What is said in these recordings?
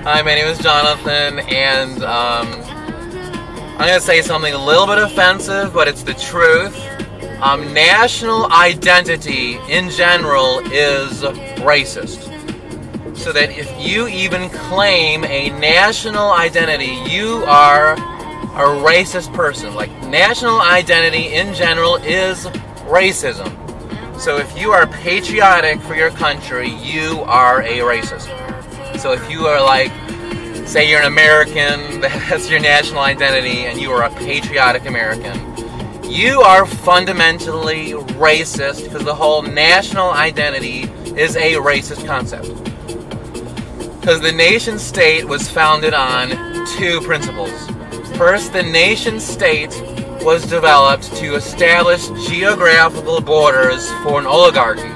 Hi, my name is Jonathan, and I'm going to say something a little bit offensive, but it's the truth. National identity in general is racist. So that if you even claim a national identity, you are a racist person. Like, national identity in general is racism. So if you are patriotic for your country, you are a racist. So if you are like, say you're an American, that's your national identity, and you are a patriotic American, you are fundamentally racist because the whole national identity is a racist concept. Because the nation state was founded on two principles. First, the nation state was developed to establish geographical borders for an oligarchy.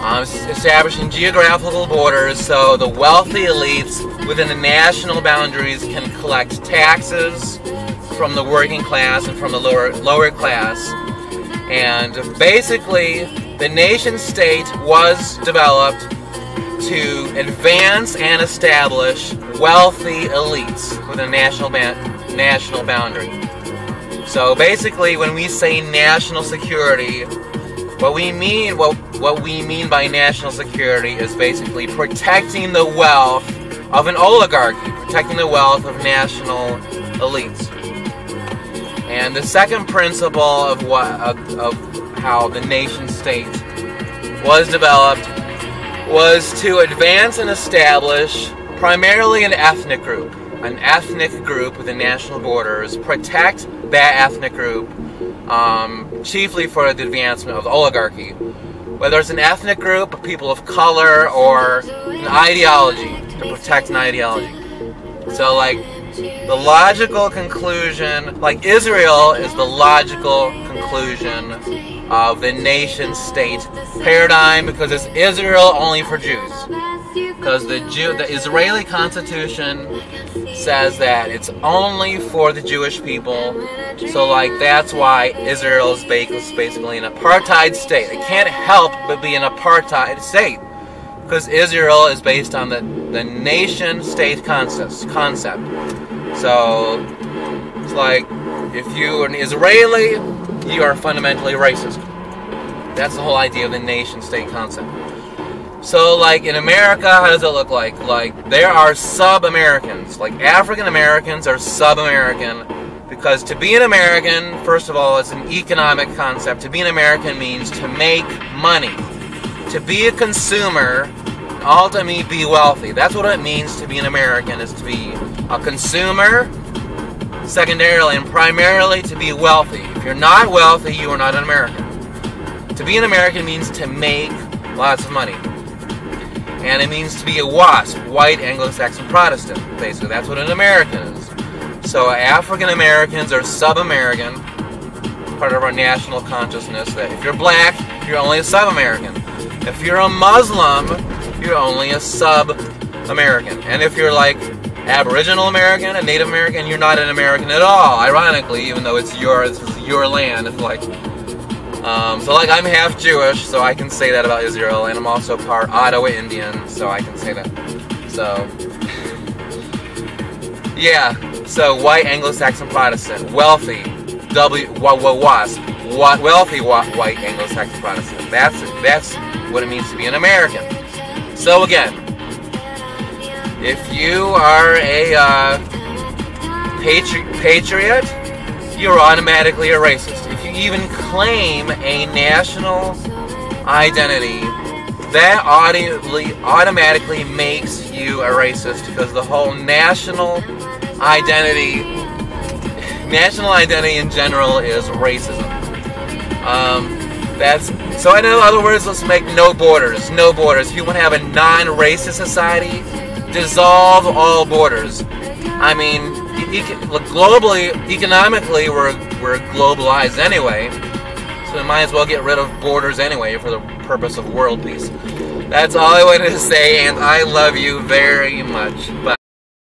Establishing geographical borders so the wealthy elites within the national boundaries can collect taxes from the working class and from the lower class. And basically, the nation state was developed to advance and establish wealthy elites within a national boundary. So basically, when we say national security, what we mean by national security is basically protecting the wealth of an oligarchy, protecting the wealth of national elites. And the second principle of how the nation state was developed was to advance and establish primarily an ethnic group within national borders, protect that ethnic group, chiefly for the advancement of the oligarchy. Whether it's an ethnic group, of people of color, or an ideology, to protect an ideology. So, like, the logical conclusion, like Israel is the logical conclusion of the nation-state paradigm, because it's Israel only for Jews. Because the Israeli Constitution says that it's only for the Jewish people. So, like, that's why Israel is basically an apartheid state. It can't help but be an apartheid state, because Israel is based on the nation-state concept. So, it's like, if you're an Israeli, you are fundamentally racist. That's the whole idea of the nation-state concept. So, like, in America, how does it look like? Like, there are sub-Americans. Like, African Americans are sub-American, because to be an American, first of all, it's an economic concept. To be an American means to make money. To be a consumer, ultimately be wealthy. That's what it means to be an American, is to be a consumer, secondarily and primarily to be wealthy. If you're not wealthy, you are not an American. To be an American means to make lots of money. And it means to be a WASP, white Anglo-Saxon Protestant, basically. That's what an American is. So African Americans are sub-American, part of our national consciousness, that if you're black, you're only a sub-American. If you're a Muslim, you're only a sub-American. And if you're like Aboriginal American, a Native American, you're not an American at all, ironically, even though it's your land. It's like, so like, I'm half Jewish, so I can say that about Israel, and I'm also part Ottawa Indian, so I can say that. So, yeah, so white Anglo-Saxon Protestant, wealthy, WASP, wealthy white Anglo-Saxon Protestant. That's what it means to be an American. So again, if you are a patriot, you're automatically a racist. If you even claim a national identity, that automatically makes you a racist, because the whole national identity in general is racism. So in other words, let's make no borders. No borders. If you want to have a non-racist society, dissolve all borders. I mean, globally, economically, we're globalized anyway, so we might as well get rid of borders anyway for the purpose of world peace. That's all I wanted to say, and I love you very much. Bye.